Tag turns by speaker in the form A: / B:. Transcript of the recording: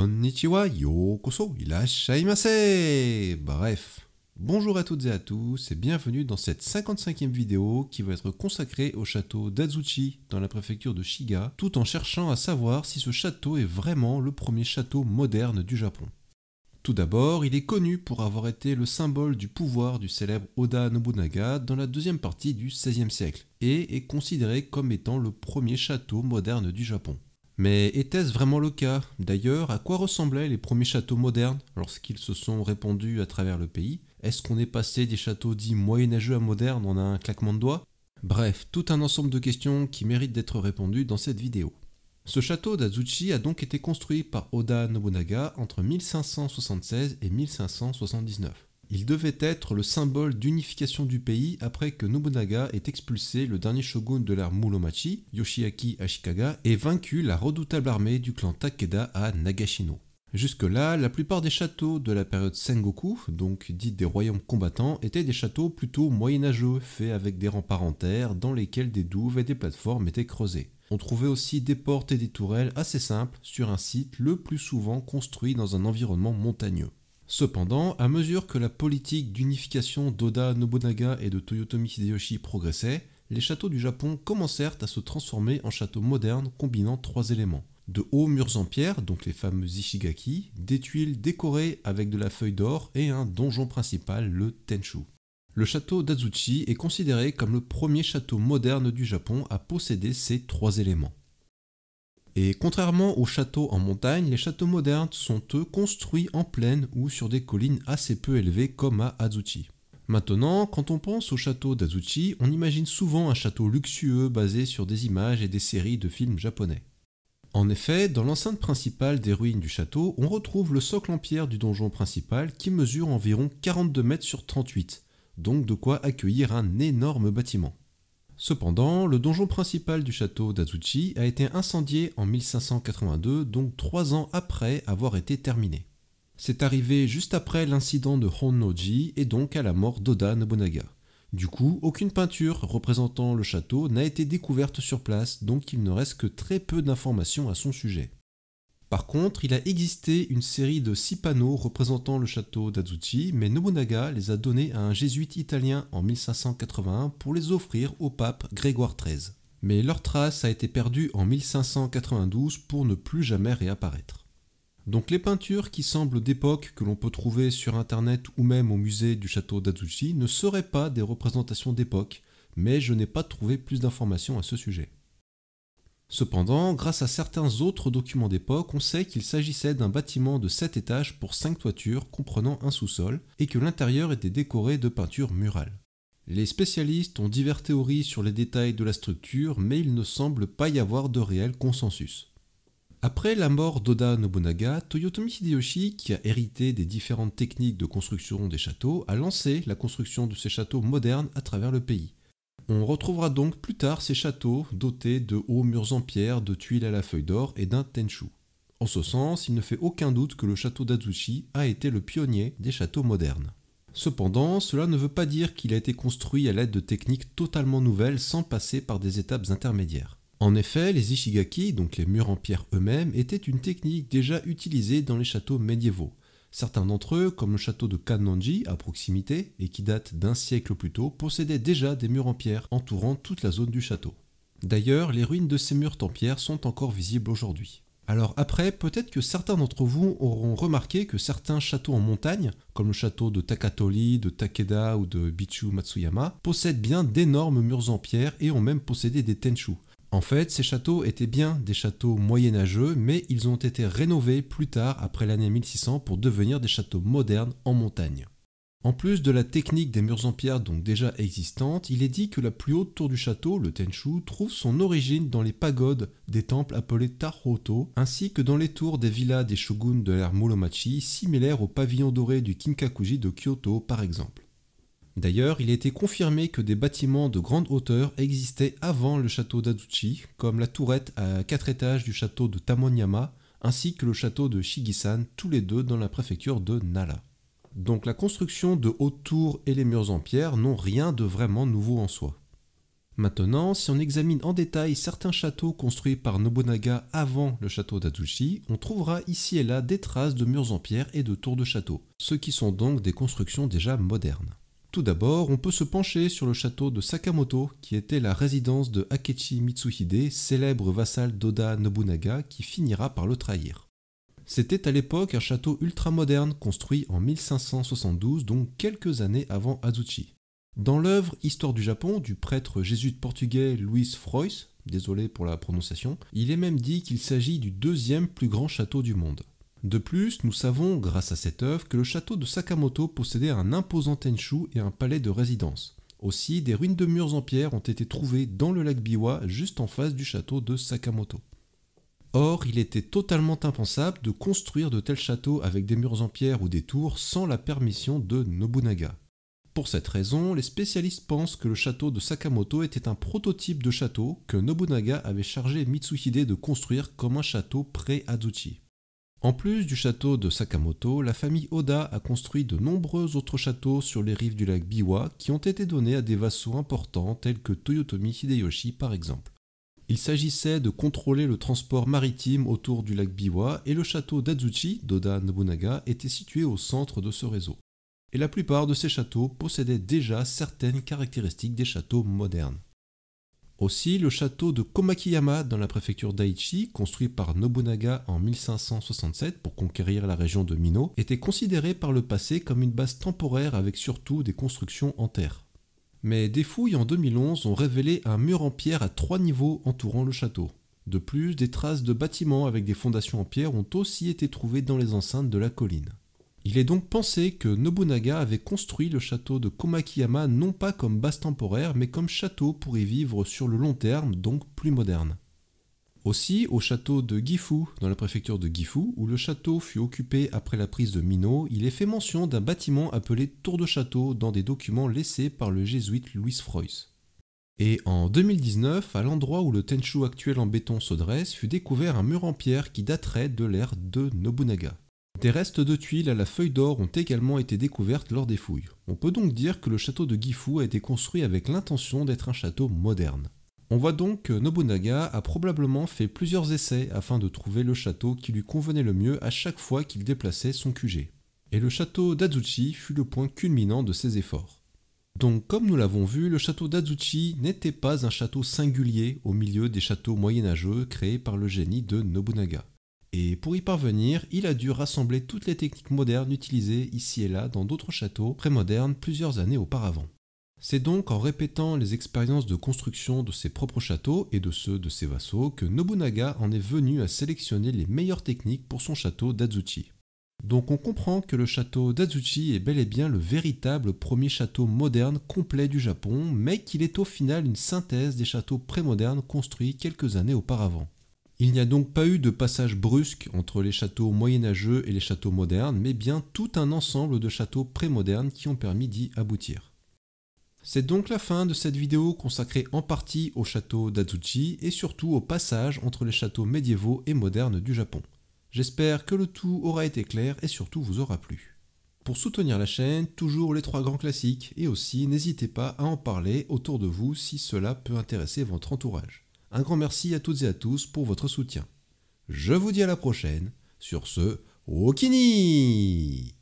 A: Konnichiwa, yokoso, irashaimase. Bref, bonjour à toutes et à tous et bienvenue dans cette 55e vidéo qui va être consacrée au château d'Azuchi dans la préfecture de Shiga, tout en cherchant à savoir si ce château est vraiment le premier château moderne du Japon. Tout d'abord, il est connu pour avoir été le symbole du pouvoir du célèbre Oda Nobunaga dans la deuxième partie du XVIe siècle, et est considéré comme étant le premier château moderne du Japon. Mais était-ce vraiment le cas? D'ailleurs, à quoi ressemblaient les premiers châteaux modernes lorsqu'ils se sont répandus à travers le pays? Est-ce qu'on est passé des châteaux dits moyenâgeux à modernes en un claquement de doigts? Bref, tout un ensemble de questions qui méritent d'être répondues dans cette vidéo. Ce château d'Azuchi a donc été construit par Oda Nobunaga entre 1576 et 1579. Il devait être le symbole d'unification du pays après que Nobunaga ait expulsé le dernier shogun de l'ère Muromachi, Yoshiaki Ashikaga, et vaincu la redoutable armée du clan Takeda à Nagashino. Jusque-là, la plupart des châteaux de la période Sengoku, donc dite des royaumes combattants, étaient des châteaux plutôt moyenâgeux, faits avec des remparts en terre dans lesquels des douves et des plateformes étaient creusées. On trouvait aussi des portes et des tourelles assez simples sur un site le plus souvent construit dans un environnement montagneux. Cependant, à mesure que la politique d'unification d'Oda Nobunaga et de Toyotomi Hideyoshi progressait, les châteaux du Japon commencèrent à se transformer en châteaux modernes combinant trois éléments. De hauts murs en pierre, donc les fameux ishigaki, des tuiles décorées avec de la feuille d'or et un donjon principal, le Tenchu. Le château d'Azuchi est considéré comme le premier château moderne du Japon à posséder ces trois éléments. Et contrairement aux châteaux en montagne, les châteaux modernes sont eux construits en plaine ou sur des collines assez peu élevées comme à Azuchi. Maintenant, quand on pense au château d'Azuchi, on imagine souvent un château luxueux basé sur des images et des séries de films japonais. En effet, dans l'enceinte principale des ruines du château, on retrouve le socle en pierre du donjon principal qui mesure environ 42 mètres sur 38, donc de quoi accueillir un énorme bâtiment. Cependant, le donjon principal du château d'Azuchi a été incendié en 1582, donc 3 ans après avoir été terminé. C'est arrivé juste après l'incident de Honnoji et donc à la mort d'Oda Nobunaga. Du coup, aucune peinture représentant le château n'a été découverte sur place, donc il ne reste que très peu d'informations à son sujet. Par contre, il a existé une série de 6 panneaux représentant le château d'Azuchi, mais Nobunaga les a donnés à un jésuite italien en 1581 pour les offrir au pape Grégoire XIII. Mais leur trace a été perdue en 1592 pour ne plus jamais réapparaître. Donc les peintures qui semblent d'époque que l'on peut trouver sur internet ou même au musée du château d'Azuchi ne seraient pas des représentations d'époque, mais je n'ai pas trouvé plus d'informations à ce sujet. Cependant, grâce à certains autres documents d'époque, on sait qu'il s'agissait d'un bâtiment de 7 étages pour 5 toitures comprenant un sous-sol et que l'intérieur était décoré de peintures murales. Les spécialistes ont diverses théories sur les détails de la structure, mais il ne semble pas y avoir de réel consensus. Après la mort d'Oda Nobunaga, Toyotomi Hideyoshi, qui a hérité des différentes techniques de construction des châteaux, a lancé la construction de ces châteaux modernes à travers le pays. On retrouvera donc plus tard ces châteaux dotés de hauts murs en pierre, de tuiles à la feuille d'or et d'un tenchu. En ce sens, il ne fait aucun doute que le château d'Azuchi a été le pionnier des châteaux modernes. Cependant, cela ne veut pas dire qu'il a été construit à l'aide de techniques totalement nouvelles sans passer par des étapes intermédiaires. En effet, les ishigaki, donc les murs en pierre eux-mêmes, étaient une technique déjà utilisée dans les châteaux médiévaux. Certains d'entre eux, comme le château de Kannonji à proximité, et qui date d'un siècle plus tôt, possédaient déjà des murs en pierre entourant toute la zone du château. D'ailleurs, les ruines de ces murs en pierre sont encore visibles aujourd'hui. Alors après, peut-être que certains d'entre vous auront remarqué que certains châteaux en montagne, comme le château de Takatori, de Takeda ou de Bichu Matsuyama, possèdent bien d'énormes murs en pierre et ont même possédé des tenchu. En fait, ces châteaux étaient bien des châteaux moyenâgeux, mais ils ont été rénovés plus tard après l'année 1600 pour devenir des châteaux modernes en montagne. En plus de la technique des murs en pierre donc déjà existante, il est dit que la plus haute tour du château, le Tenchu, trouve son origine dans les pagodes des temples appelés Tahoto, ainsi que dans les tours des villas des shoguns de l'ère Muromachi, similaires au pavillon doré du Kinkakuji de Kyoto par exemple. D'ailleurs, il a été confirmé que des bâtiments de grande hauteur existaient avant le château d'Azuchi, comme la tourette à 4 étages du château de Tamonyama, ainsi que le château de Shigisan, tous les deux dans la préfecture de Nara. Donc la construction de hautes tours et les murs en pierre n'ont rien de vraiment nouveau en soi. Maintenant, si on examine en détail certains châteaux construits par Nobunaga avant le château d'Azuchi, on trouvera ici et là des traces de murs en pierre et de tours de château, ce qui sont donc des constructions déjà modernes. Tout d'abord, on peut se pencher sur le château de Sakamoto, qui était la résidence de Akechi Mitsuhide, célèbre vassal d'Oda Nobunaga, qui finira par le trahir. C'était à l'époque un château ultramoderne construit en 1572, donc quelques années avant Azuchi. Dans l'œuvre Histoire du Japon du prêtre jésuite portugais Luís Frois, désolé pour la prononciation, il est même dit qu'il s'agit du deuxième plus grand château du monde. De plus, nous savons, grâce à cette œuvre, que le château de Sakamoto possédait un imposant tenchu et un palais de résidence. Aussi, des ruines de murs en pierre ont été trouvées dans le lac Biwa, juste en face du château de Sakamoto. Or, il était totalement impensable de construire de tels châteaux avec des murs en pierre ou des tours sans la permission de Nobunaga. Pour cette raison, les spécialistes pensent que le château de Sakamoto était un prototype de château que Nobunaga avait chargé Mitsuhide de construire comme un château pré-Azuchi. En plus du château de Sakamoto, la famille Oda a construit de nombreux autres châteaux sur les rives du lac Biwa qui ont été donnés à des vassaux importants tels que Toyotomi Hideyoshi par exemple. Il s'agissait de contrôler le transport maritime autour du lac Biwa et le château d'Azuchi d'Oda Nobunaga était situé au centre de ce réseau. Et la plupart de ces châteaux possédaient déjà certaines caractéristiques des châteaux modernes. Aussi, le château de Komakiyama dans la préfecture d'Aichi, construit par Nobunaga en 1567 pour conquérir la région de Mino, était considéré par le passé comme une base temporaire avec surtout des constructions en terre. Mais des fouilles en 2011 ont révélé un mur en pierre à 3 niveaux entourant le château. De plus, des traces de bâtiments avec des fondations en pierre ont aussi été trouvées dans les enceintes de la colline. Il est donc pensé que Nobunaga avait construit le château de Komakiyama non pas comme base temporaire, mais comme château pour y vivre sur le long terme, donc plus moderne. Aussi, au château de Gifu, dans la préfecture de Gifu, où le château fut occupé après la prise de Mino, il est fait mention d'un bâtiment appelé tour de château dans des documents laissés par le jésuite Luís Frois. Et en 2019, à l'endroit où le tenchu actuel en béton se dresse, fut découvert un mur en pierre qui daterait de l'ère de Nobunaga. Des restes de tuiles à la feuille d'or ont également été découvertes lors des fouilles. On peut donc dire que le château de Gifu a été construit avec l'intention d'être un château moderne. On voit donc que Nobunaga a probablement fait plusieurs essais afin de trouver le château qui lui convenait le mieux à chaque fois qu'il déplaçait son QG. Et le château d'Azuchi fut le point culminant de ses efforts. Donc comme nous l'avons vu, le château d'Azuchi n'était pas un château singulier au milieu des châteaux moyenâgeux créés par le génie de Nobunaga. Et pour y parvenir, il a dû rassembler toutes les techniques modernes utilisées ici et là dans d'autres châteaux prémodernes plusieurs années auparavant. C'est donc en répétant les expériences de construction de ses propres châteaux et de ceux de ses vassaux que Nobunaga en est venu à sélectionner les meilleures techniques pour son château d'Azuchi. Donc on comprend que le château d'Azuchi est bel et bien le véritable premier château moderne complet du Japon, mais qu'il est au final une synthèse des châteaux prémodernes construits quelques années auparavant. Il n'y a donc pas eu de passage brusque entre les châteaux moyenâgeux et les châteaux modernes, mais bien tout un ensemble de châteaux prémodernes qui ont permis d'y aboutir. C'est donc la fin de cette vidéo consacrée en partie au château d'Azuchi et surtout au passage entre les châteaux médiévaux et modernes du Japon. J'espère que le tout aura été clair et surtout vous aura plu. Pour soutenir la chaîne, toujours les 3 grands classiques et aussi n'hésitez pas à en parler autour de vous si cela peut intéresser votre entourage. Un grand merci à toutes et à tous pour votre soutien. Je vous dis à la prochaine. Sur ce, Okini!